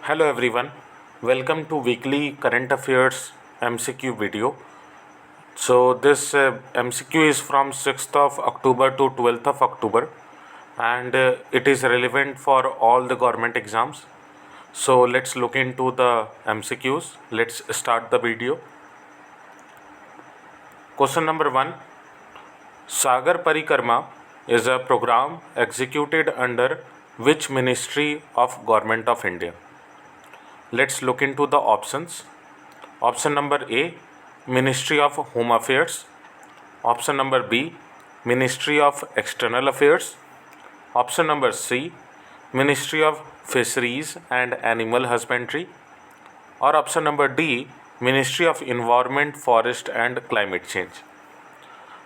Hello everyone, welcome to weekly current affairs MCQ video. So this MCQ is from 6th of October to 12th of October and it is relevant for all the government exams. So let's look into the MCQs. Let's start the video. Question number 1. Sagar Parikrama is a program executed under which Ministry of Government of India? Let's look into the options. Option number A, Ministry of Home Affairs. Option number B, Ministry of External Affairs. Option number C, Ministry of Fisheries and Animal Husbandry. Or option number D, Ministry of Environment, Forest and Climate Change.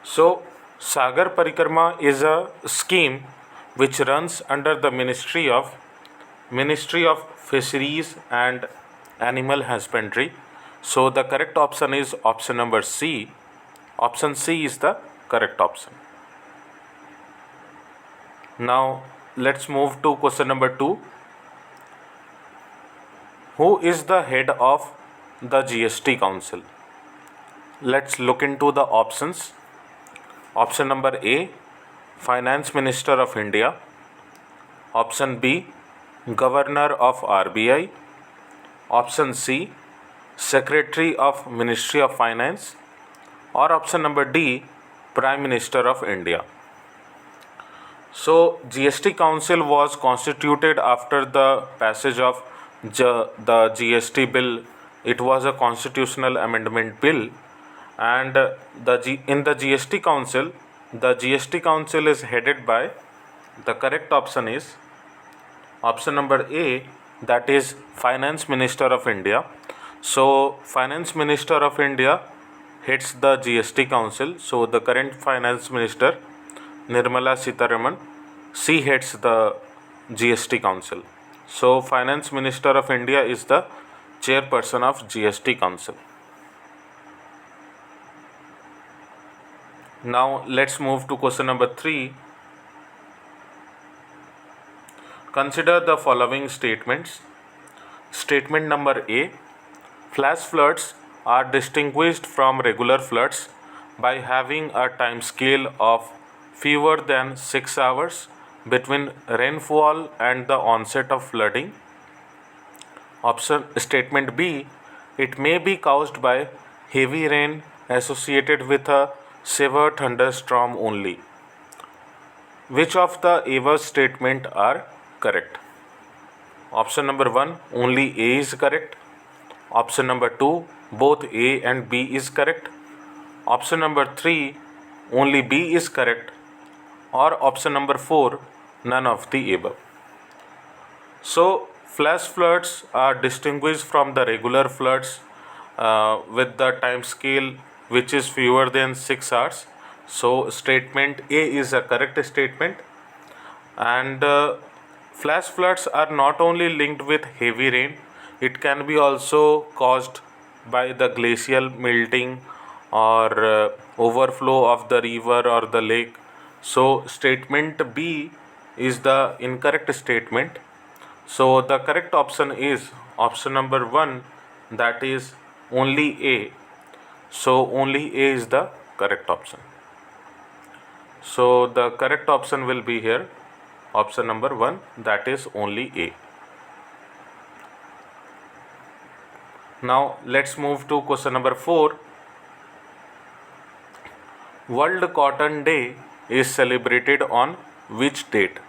So, Sagar Parikrama is a scheme which runs under the Ministry of Fisheries and Animal Husbandry. So the correct option is option number C. Option C is the correct option. Now let's move to question number 2. Who is the head of the GST Council? Let's look into the options. Option number A, Finance Minister of India. Option B, Governor of RBI. Option C, Secretary of Ministry of Finance. Or option number D, Prime Minister of India. So GST Council was constituted after the passage of the GST bill. It was a constitutional amendment bill, and in the GST Council, the GST Council is headed by, the correct option is option number A, that is Finance Minister of India. So Finance Minister of India heads the GST Council. So the current Finance Minister Nirmala Sitharaman, she heads the GST Council. So Finance Minister of India is the chairperson of GST Council. Now let's move to question number 3. Consider the following statements. Statement number A, flash floods are distinguished from regular floods by having a time scale of fewer than 6 hours between rainfall and the onset of flooding. Option statement B, it may be caused by heavy rain associated with a severe thunderstorm only. Which of the above statement are correct? Option number 1, only A is correct. Option number 2, both A and B is correct. Option number 3, only B is correct. Or option number 4, none of the above. So flash floods are distinguished from the regular floods with the time scale which is fewer than 6 hours. So statement A is a correct statement. And flash floods are not only linked with heavy rain, it can be also caused by the glacial melting or overflow of the river or the lake. So statement B is the incorrect statement. So the correct option is option number 1, that is only A. So only A is the correct option. So the correct option will be here option number 1, that is only A. Now let's move to question number 4. World Cotton Day is celebrated on which date?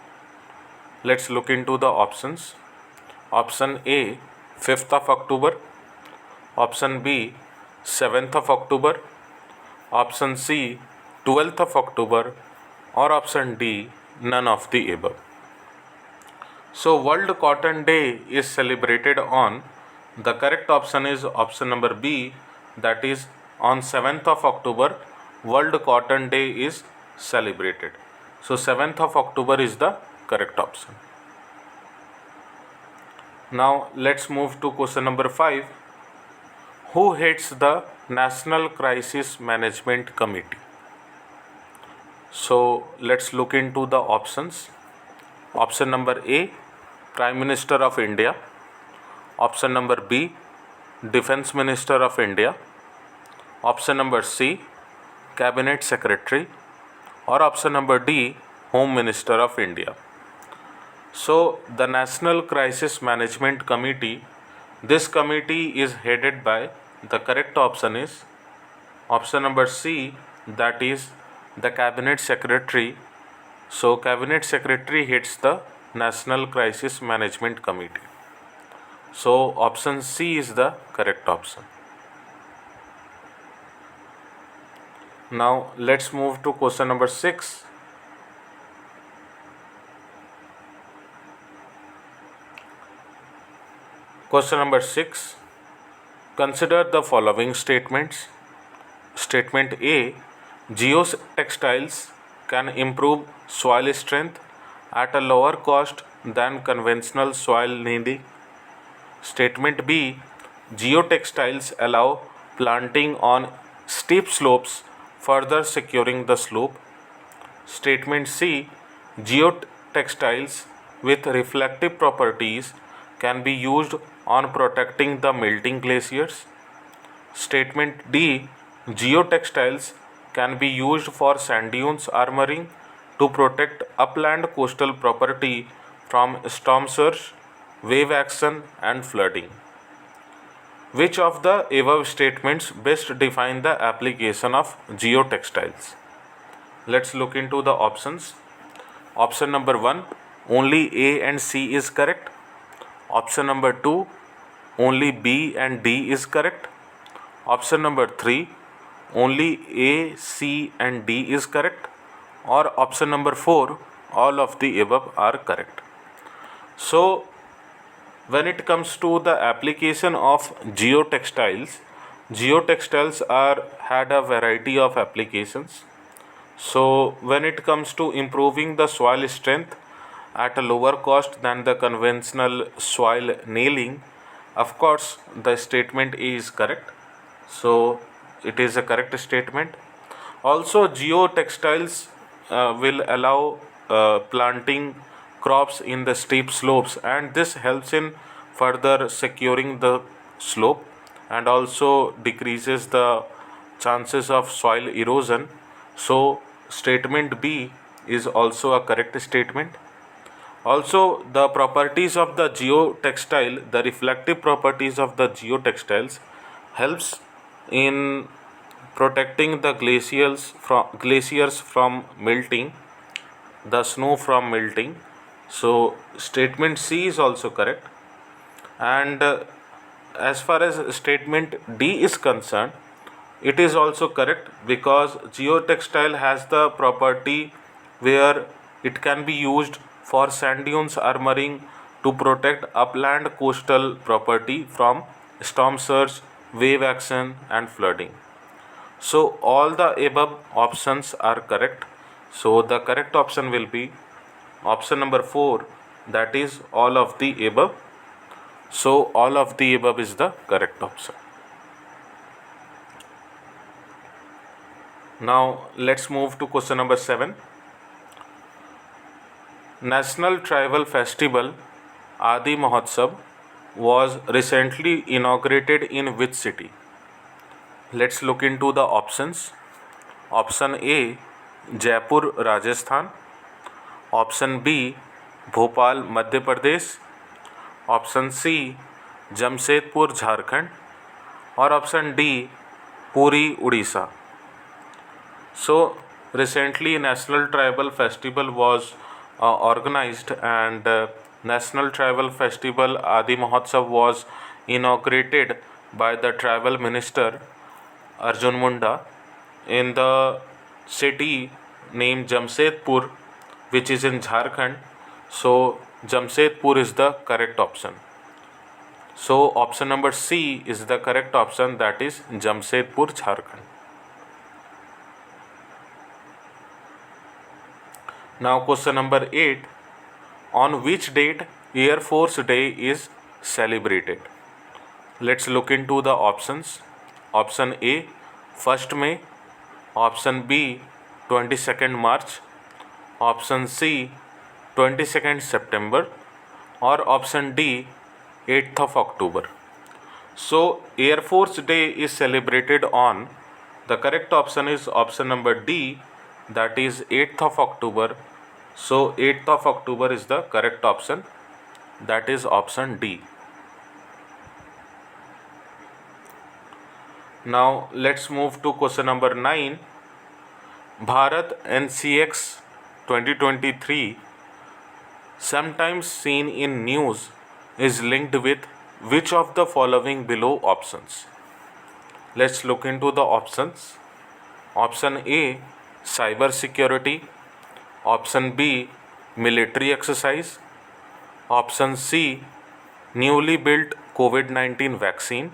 Let's look into the options. Option A, 5th of October. Option B, 7th of October. Option C, 12th of October. Or option D, none of the above. So World Cotton Day is celebrated on, the correct option is option number B, that is on 7th of October World Cotton Day is celebrated. So 7th of October is the correct option. Now let's move to question number 5. Who heads the National Crisis Management Committee? So let's look into the options. Option number A, Prime Minister of India. Option number B, Defense Minister of India. Option number C, Cabinet Secretary. Or option number D, Home Minister of India. So the National Crisis Management Committee, this committee is headed by, the correct option is option number C, that is the Cabinet Secretary. So Cabinet Secretary heads the National Crisis Management Committee. So option C is the correct option. Now let's move to question number 6. Question number 6. Consider the following statements. Statement A, geotextiles can improve soil strength at a lower cost than conventional soil kneading. Statement B, geotextiles allow planting on steep slopes, further securing the slope. Statement C, geotextiles with reflective properties can be used on protecting the melting glaciers. Statement D, geotextiles can be used for sand dunes armoring to protect upland coastal property from storm surge, wave action, and flooding. Which of the above statements best define the application of geotextiles? Let's look into the options. Option number 1, only A and C is correct. Option number 2, only B and D is correct. Option number 3, only A, C and D is correct. Or option number 4, all of the above are correct. So when it comes to the application of geotextiles, geotextiles are had a variety of applications. So when it comes to improving the soil strength at a lower cost than the conventional soil nailing, of course the statement A is correct. So it is a correct statement. Also geotextiles will allow planting crops in the steep slopes, and this helps in further securing the slope and also decreases the chances of soil erosion. So statement B is also a correct statement. Also the properties of the geotextile, the reflective properties of the geotextiles helps in protecting the glaciers from melting, the snow from melting. So statement C is also correct. And as far as statement D is concerned, it is also correct because geotextile has the property where it can be used for sand dunes armoring to protect upland coastal property from storm surge, wave action, and flooding. So all the above options are correct. So the correct option will be option number 4, that is all of the above. So all of the above is the correct option. Now let's move to question number 7. National Tribal Festival Adi Mahotsav was recently inaugurated in which city? Let's look into the options. Option A, Jaipur, Rajasthan. Option B, Bhopal, Madhya Pradesh. Option C, Jamshedpur, Jharkhand. Or option D, Puri, Odisha. So recently National Tribal Festival was organized, and National Tribal Festival Adi Mahotsav was inaugurated by the Tribal Minister Arjun Munda in the city named Jamshedpur, which is in Jharkhand. So Jamshedpur is the correct option. So option number C is the correct option, that is Jamshedpur, Jharkhand. Now question number 8. On which date Air Force Day is celebrated? Let's look into the options. Option A, 1st May. Option B, 22nd March. Option C, 22nd September. Or option D, 8th of October. So Air Force Day is celebrated on, the correct option is option number D, that is 8th of October. So 8th of October is the correct option, that is option D. Now let's move to question number 9. Bharat NCX 2023, sometimes seen in news, is linked with which of the following below options? Let's look into the options. Option A, cyber security. Option B, military exercise. Option C, newly built COVID-19 vaccine.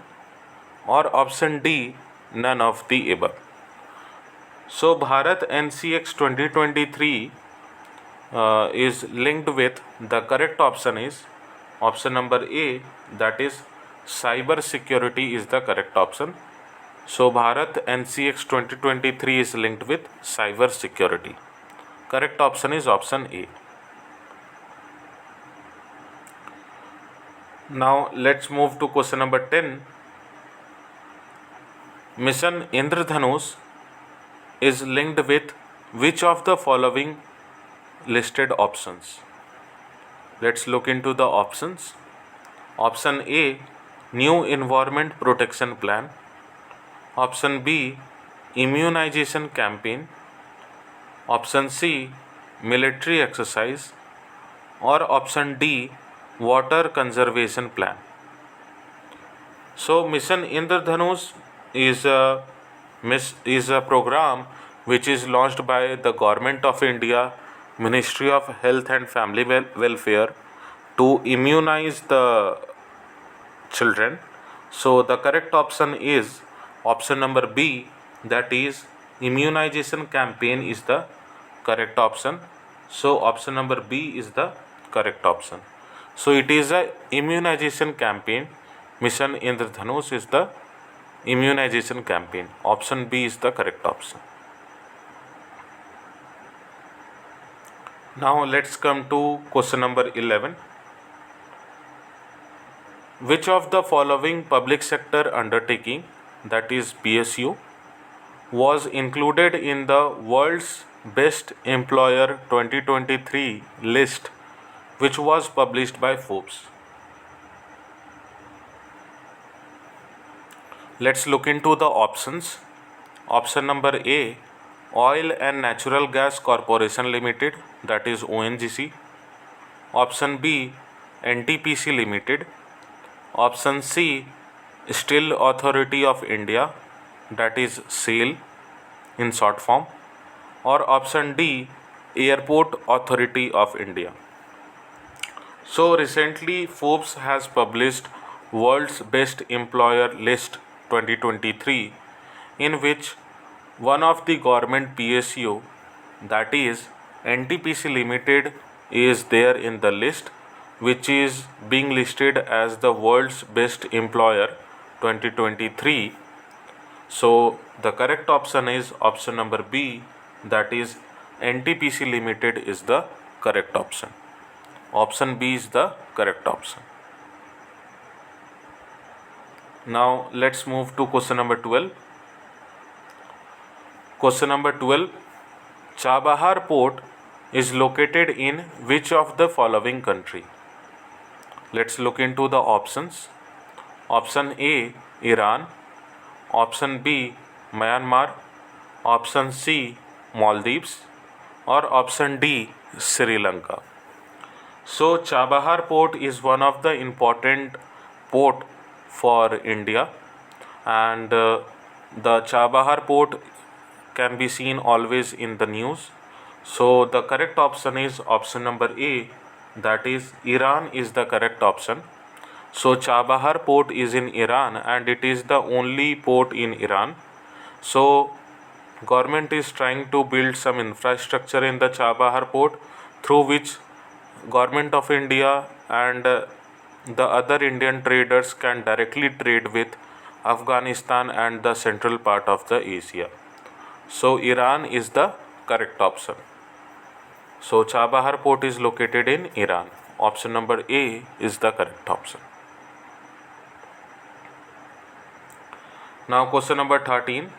Or option D, none of the above. So Bharat NCX 2023 is linked with, the correct option is option number A, that is cyber security is the correct option. So Bharat NCX 2023 is linked with cyber security. Correct option is option A. Now let's move to question number 10. Mission Indradhanush is linked with which of the following listed options? Let's look into the options. Option A, new environment protection plan. Option B, immunization campaign. Option C, military exercise. Or option D, water conservation plan. So Mission Indradhanush is a program which is launched by the Government of India, Ministry of Health and Family Welfare, to immunize the children. So the correct option is option number B, that is immunization campaign is the correct option. So option number B is the correct option. So it is a immunization campaign. Mission Indradhanush is the immunization campaign. Option B is the correct option. Now let's come to question number 11. Which of the following public sector undertaking, that is PSU, was included in the World's Best Employer 2023 list, which was published by Forbes? Let's look into the options. Option number A, Oil and Natural Gas Corporation Limited, that is ONGC. Option B, NTPC Limited. Option C, Steel Authority of India, that is SAIL in short form. Or option D, Airport Authority of India. So recently Forbes has published World's Best Employer list 2023, in which one of the government PSU, that is NTPC Limited, is there in the list, which is being listed as the World's Best Employer 2023. So the correct option is option number B, that is NTPC Limited is the correct option. Option B is the correct option. Now let's move to question number 12. Question number 12. Chabahar Port is located in which of the following country? Let's look into the options. Option A, Iran. Option B, Myanmar. Option C, Maldives. Or option D, Sri Lanka. So Chabahar Port is one of the important port for India, and the Chabahar Port can be seen always in the news. So the correct option is option number A, that is Iran is the correct option. So Chabahar Port is in Iran, and it is the only port in Iran. So government is trying to build some infrastructure in the Chabahar Port, through which Government of India and the other Indian traders can directly trade with Afghanistan and the central part of the Asia. So Iran is the correct option. So Chabahar Port is located in Iran. Option number A is the correct option. Now question number 13.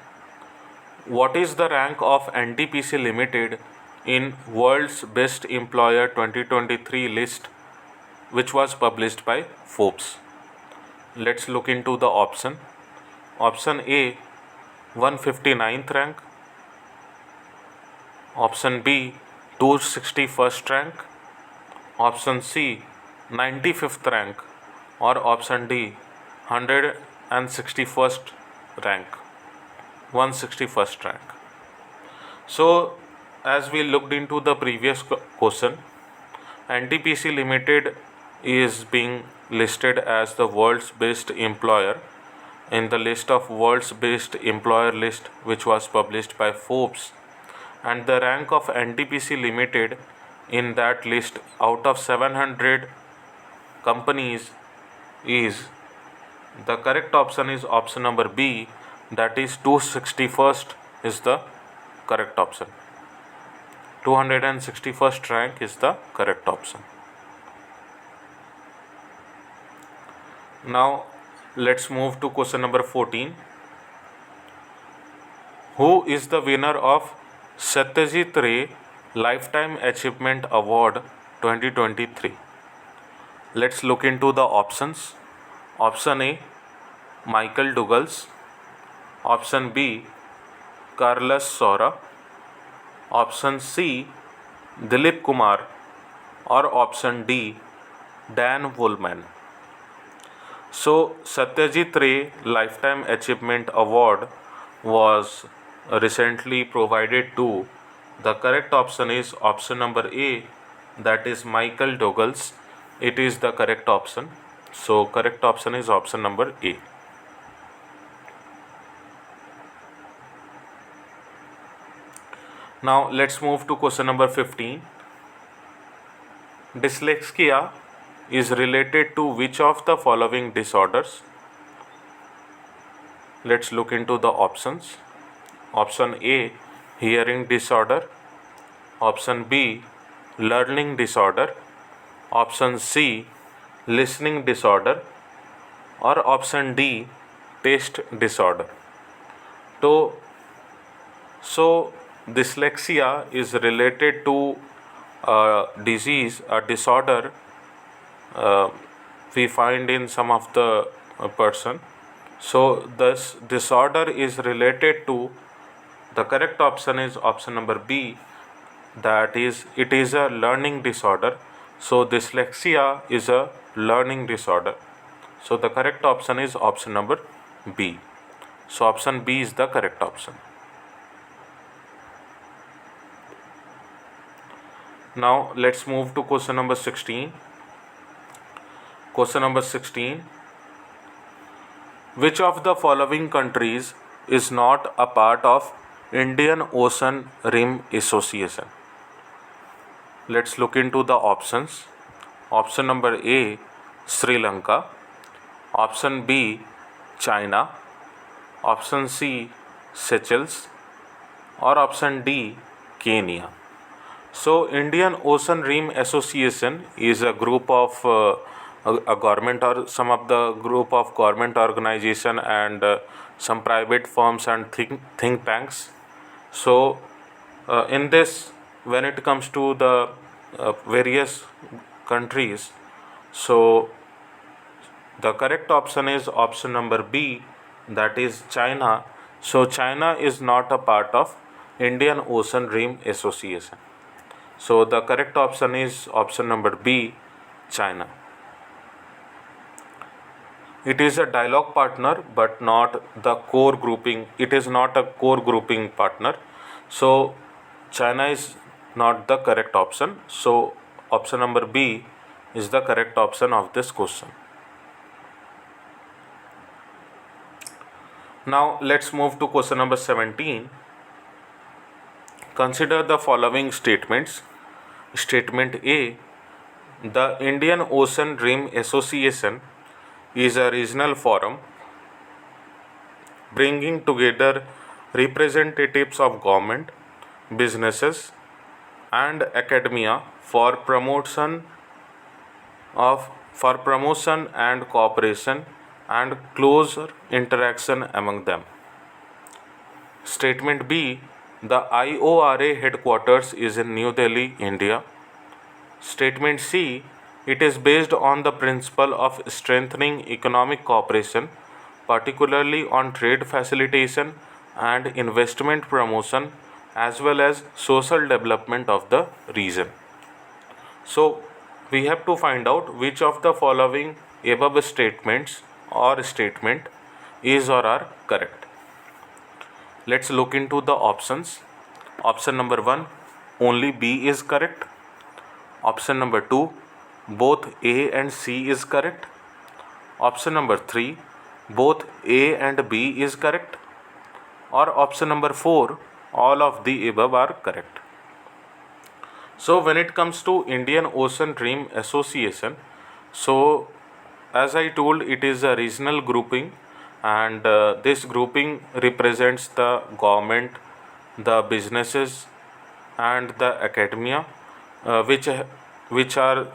What is the rank of NTPC Limited in World's Best Employer 2023 list, which was published by Forbes? Let's look into the option. Option A, 159th rank. Option B, 261st rank. Option C, 95th rank. Or option D, 161st rank. 161st rank. So as we looked into the previous question, NTPC Limited is being listed as the world's best employer in the list of world's best employer list, which was published by Forbes, and the rank of NTPC Limited in that list out of 700 companies is, the correct option is option number B, that is 261st is the correct option. 261st rank is the correct option. Now let's move to question number 14. Who is the winner of Satyajit Ray Lifetime Achievement Award 2023? Let's look into the options. Option A, Michael Douglas. Option B, Carlos Saura. Option C, Dilip Kumar. Or option D, Dan Woolman. So Satyajit Ray Lifetime Achievement Award was recently provided to, the correct option is option number A, that is Michael Douglas. It is the correct option. So correct option is option number A. Now let's move to question number 15. Dyslexia is related to which of the following disorders? Let's look into the options. Option A, hearing disorder. Option B, learning disorder. Option C, listening disorder. Or option D, taste disorder. So dyslexia is related to a disease, a disorder we find in some of the person. So this disorder is related to, the correct option is option number B, that is it is a learning disorder. So dyslexia is a learning disorder. So the correct option is option number B. So option B is the correct option. Now let's move to question number 16. Question number 16. Which of the following countries is not a part of Indian Ocean Rim Association? Let's look into the options. Option number A, Sri Lanka. Option B, China. Option C, Seychelles. Or option D, Kenya. So Indian Ocean Rim Association is a group of a government or some of the group of government organization and some private firms and think tanks. So in this, when it comes to the various countries, so the correct option is option number B, that is China. So China is not a part of Indian Ocean Rim Association. So the correct option is option number B, China. It is a dialogue partner but not the core grouping. It is not a core grouping partner. So China is not the correct option. So option number B is the correct option of this question. Now let's move to question number 17. Consider the following statements. Statement A, the Indian Ocean Rim Association is a regional forum bringing together representatives of government, businesses, and academia for promotion and cooperation and closer interaction among them. Statement B, the IORA headquarters is in New Delhi, India. Statement C, it is based on the principle of strengthening economic cooperation, particularly on trade facilitation and investment promotion, as well as social development of the region. So, we have to find out which of the following above statements or statement is or are correct. Let's look into the options. Option number 1, only B is correct. Option number 2, both A and C is correct. Option number 3, both A and B is correct. Or option number 4, all of the above are correct. So when it comes to Indian Ocean Dream Association, so as I told, it is a regional grouping, and this grouping represents the government, the businesses, and the academia, which are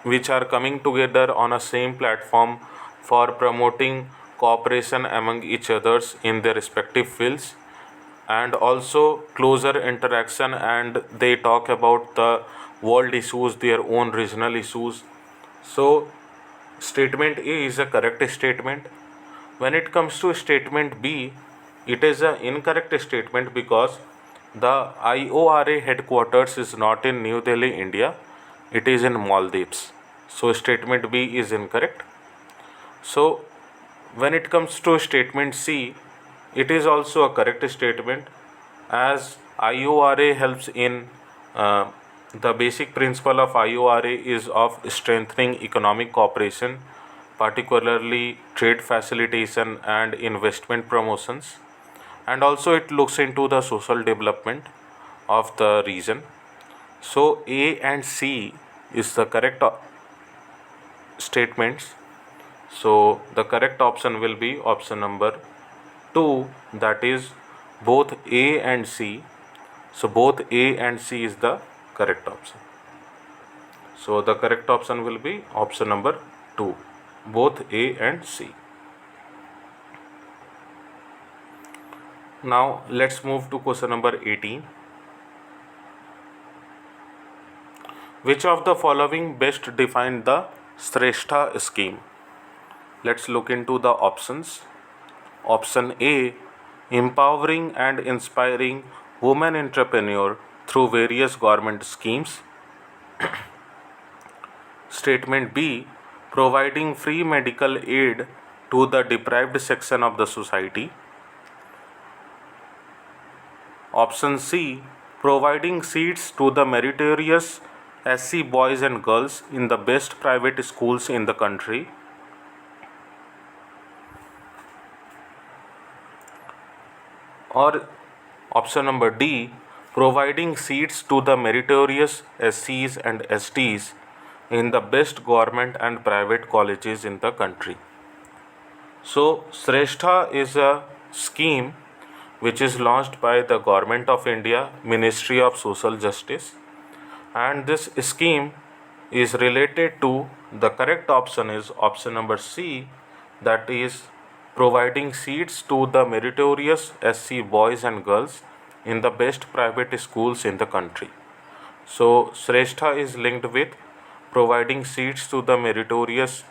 which are coming together on a same platform for promoting cooperation among each others in their respective fields, and also closer interaction, and they talk about the world issues, their own regional issues. So statement A is a correct statement. When it comes to statement B, it is an incorrect statement because the IORA headquarters is not in New Delhi, India, it is in Maldives. So statement B is incorrect. So when it comes to statement C, it is also a correct statement, as IORA helps in the basic principle of IORA is of strengthening economic cooperation, particularly trade facilitation and investment promotions, and also it looks into the social development of the region. So A and C is the correct statements. So the correct option will be option number 2, that is both A and C. So both A and C is the correct option. So the correct option will be option number 2, both A and C. Now let's move to question number 18. Which of the following best define the Shrestha scheme? Let's look into the options. Option A, empowering and inspiring women entrepreneur through various government schemes. Statement B, providing free medical aid to the deprived section of the society. Option C, providing seats to the meritorious SC boys and girls in the best private schools in the country. Or option number D, providing seats to the meritorious SCs and STs in the best government and private colleges in the country. So Shrestha is a scheme which is launched by the Government of India, Ministry of Social Justice, and this scheme is related to, the correct option is option number C, that is providing seats to the meritorious SC boys and girls in the best private schools in the country. So Shrestha is linked with providing seats to the meritorious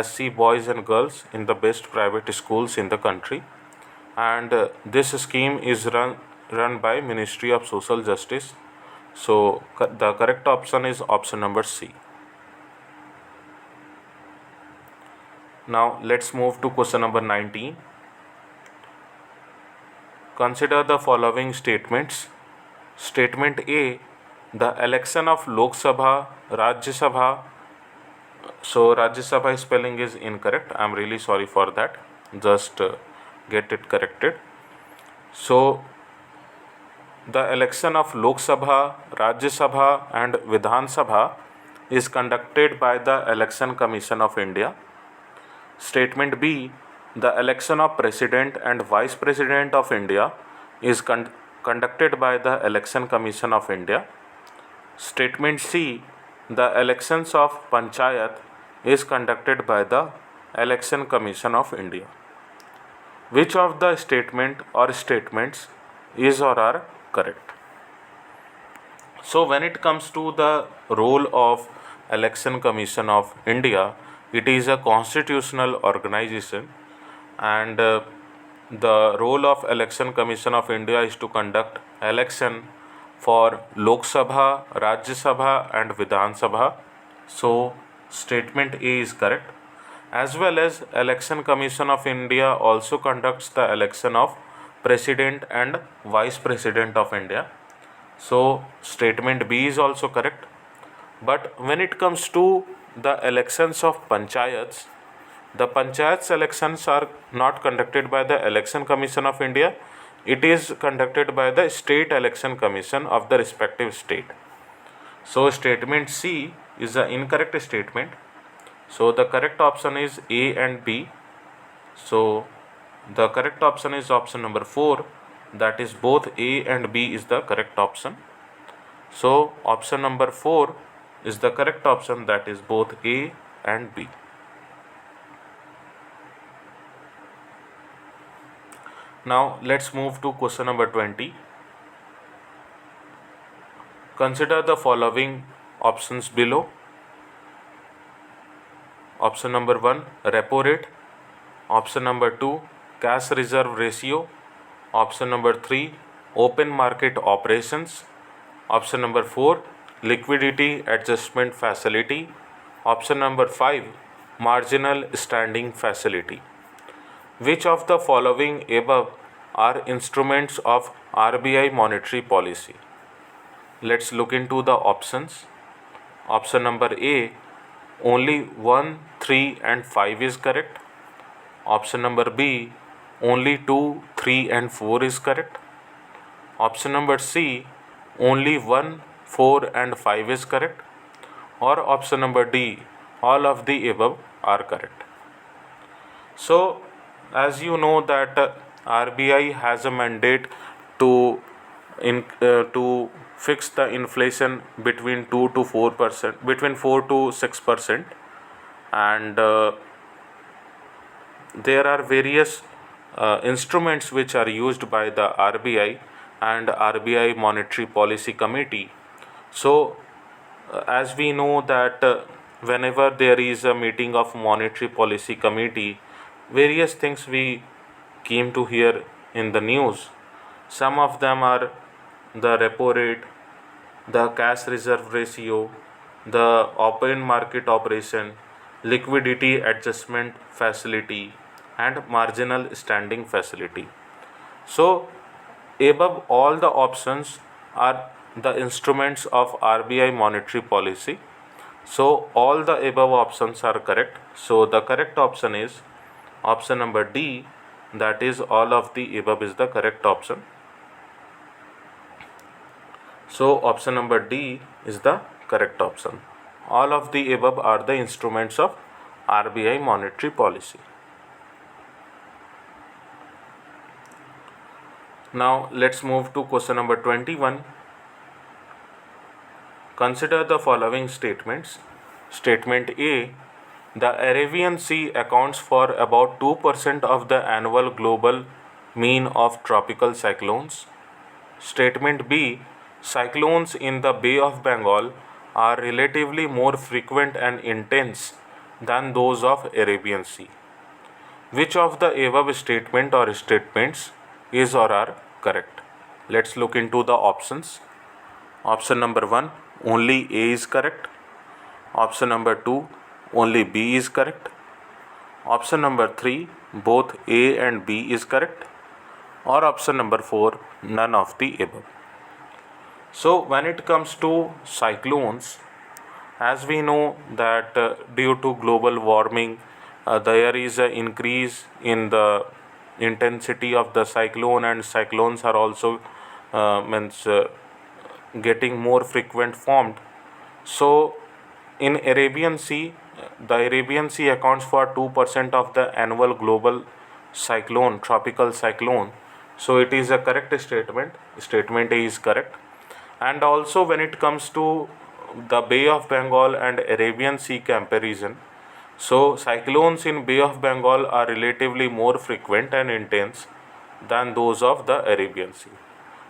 SC boys and girls in the best private schools in the country, and this scheme is run by Ministry of Social Justice. So the correct option is option number C. Now let's move to question number 19. Consider the following statements. Statement A, the election of Lok Sabha, Rajya Sabha. So Rajya Sabha spelling is incorrect. I am really sorry for that. Just get it corrected. So the election of Lok Sabha, Rajya Sabha and Vidhan Sabha is conducted by the Election Commission of India. Statement B, the election of President and Vice President of India is conducted by the Election Commission of India. Statement C, the elections of Panchayat is conducted by the Election Commission of India. Which of the statement or statements is or are correct? So when it comes to the role of Election Commission of India, it is a constitutional organization, and the role of Election Commission of India is to conduct election for Lok Sabha, Rajya Sabha and Vidhan Sabha. So statement A is correct. As well as Election Commission of India also conducts the election of President and Vice President of India. So statement B is also correct. But when it comes to the elections of panchayats, the panchayats elections are not conducted by the Election Commission of India. It is conducted by the State Election Commission of the respective state. So statement C is the incorrect statement. So the correct option is A and B. So the correct option is option number 4, that is both A and B is the correct option. So option number 4 is the correct option, that is both A and B. Now let's move to question number 20. Consider the following options below. Option number 1, repo rate. Option number 2, cash reserve ratio. Option number 3, open market operations. Option number 4, liquidity adjustment facility. Option number 5, marginal standing facility. Which of the following above are instruments of RBI monetary policy? Let's look into the options. Option number A, only 1, 3 and 5 is correct. Option number B, only 2, 3 and 4 is correct. Option number C, only 1, 4 and 5 is correct. Or option number D, all of the above are correct. So as you know that RBI has a mandate to fix the inflation between 2 to 4%, between 4 to 6%, and there are various instruments which are used by the RBI and RBI Monetary Policy Committee. So as we know that whenever there is a meeting of Monetary Policy Committee, various things we came to hear in the news. Some of them are the repo rate, the cash reserve ratio, the open market operation, liquidity adjustment facility, and marginal standing facility. So above all the options are the instruments of RBI monetary policy. So all the above options are correct. So the correct option is option number D, that is all of the above is the correct option. So option number D is the correct option. All of the above are the instruments of RBI monetary policy. Now let's move to question number 21. Consider the following statements. Statement A, the Arabian Sea accounts for about 2% of the annual global mean of tropical cyclones. Statement B, cyclones in the Bay of Bengal are relatively more frequent and intense than those of Arabian Sea. Which of the above statement or statements is or are correct? Let's look into the options. Option number 1, only A is correct. Option number 2, only B is correct. Option number 3, both A and B is correct. Or option number 4, none of the above. So when it comes to cyclones, as we know that due to global warming, there is an increase in the intensity of the cyclone, and cyclones are also getting more frequent formed. So in Arabian Sea, the Arabian Sea accounts for 2% of the annual global cyclone, tropical cyclone. So it is a correct statement. Statement A is correct. And also when it comes to the Bay of Bengal and Arabian Sea comparison, So cyclones in Bay of Bengal are relatively more frequent and intense than those of the Arabian Sea.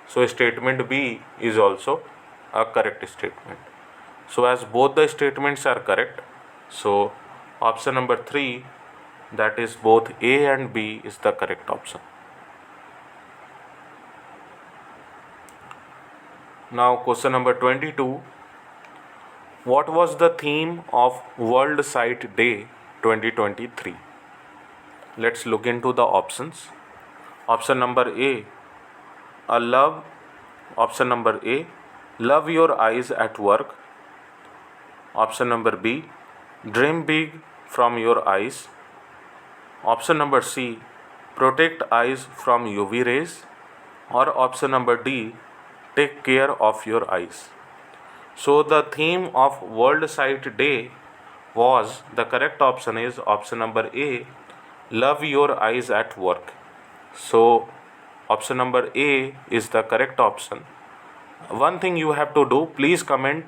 So statement B is also a correct statement. So as both the statements are correct, so option number 3, that is both A and B, is the correct option. Now question number 22. What was the theme of World Sight Day 2023? Let's look into the options. Option number A, a love. Option number A, love your eyes at work. Option number B, dream big from your eyes. Option number C, protect eyes from UV rays. Or option number D, take care of your eyes. So the theme of World Sight Day was, the correct option is option number A, love your eyes at work. So option number A is the correct option. One thing you have to do, please comment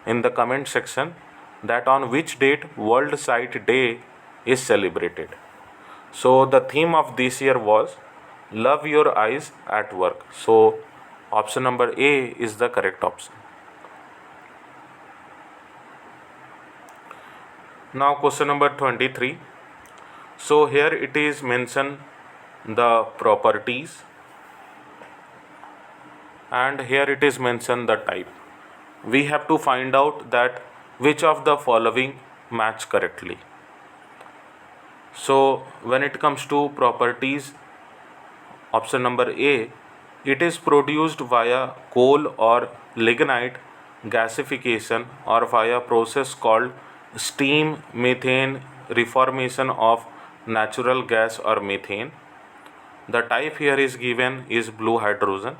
in the comment section that on which date World Sight Day is celebrated. So the theme of this year was love your eyes at work. So option number A is the correct option. Now question number 23. So here it is mentioned the properties, and here it is mentioned the type. We have to find out that which of the following match correctly. So when it comes to properties, option number A, it is produced via coal or lignite gasification or via process called steam methane reformation of natural gas or methane. The type here is given is blue hydrogen.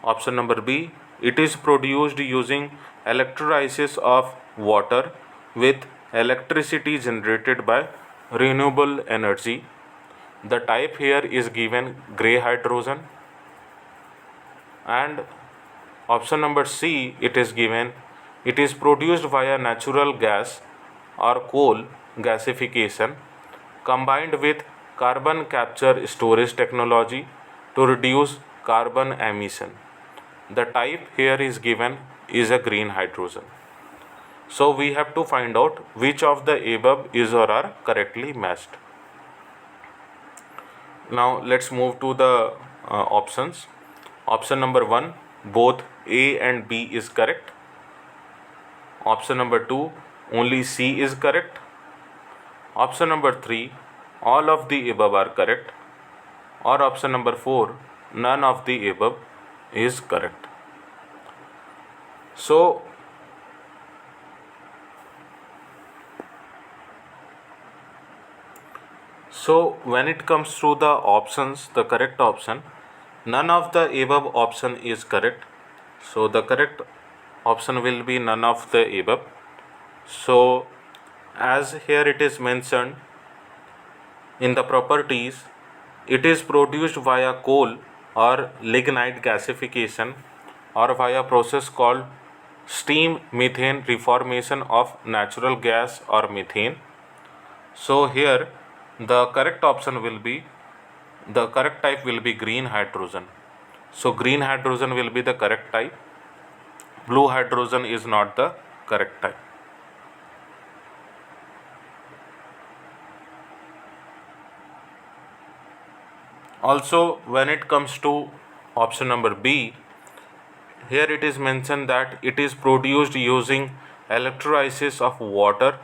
Option number B, it is produced using electrolysis of water with electricity generated by renewable energy. The type here is given gray hydrogen. And option number C, it is given, it is produced via natural gas or coal gasification combined with carbon capture storage technology to reduce carbon emission. The type here is given is a green hydrogen. So we have to find out which of the above is or are correctly matched. Now let's move to the options. Option number 1, both A and B is correct. Option number 2, only C is correct. Option number 3, all of the above are correct. Or option number 4, none of the above is correct. So when it comes to the options, the correct option, none of the above option is correct. So the correct option will be none of the above. So as here it is mentioned in the properties, it is produced via coal or lignite gasification or via process called steam methane reformation of natural gas or methane. So here the correct option will be, the correct type will be green hydrogen. So green hydrogen will be the correct type. Blue hydrogen is not the correct type. Also when it comes to option number B, here it is mentioned that it is produced using electrolysis of water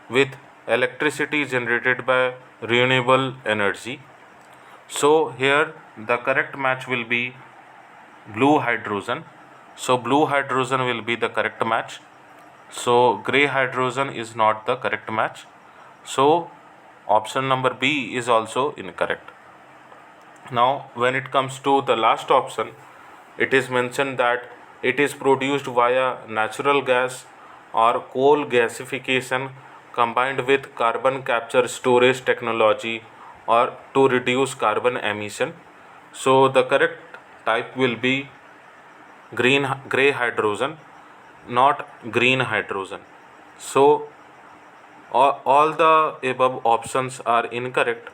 with electricity generated by renewable energy. So here the correct match will be blue hydrogen. So blue hydrogen will be the correct match. So gray hydrogen is not the correct match. So option number B is also incorrect. Now when it comes to the last option, it is mentioned that it is produced via natural gas or coal gasification combined with carbon capture storage technology or to reduce carbon emission. So the correct type will be gray hydrogen, not green hydrogen. So All the above options are incorrect.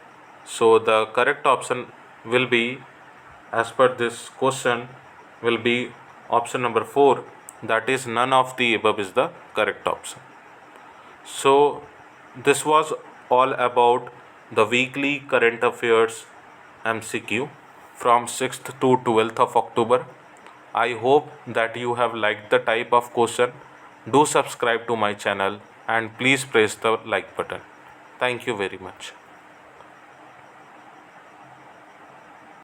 So the correct option will be, as per this question, will be option number 4. That is, none of the above is the correct option. So this was all about the weekly current affairs MCQ from 6th to 12th of October. I hope that you have liked the type of question. Do subscribe to my channel and please press the like button. Thank you very much.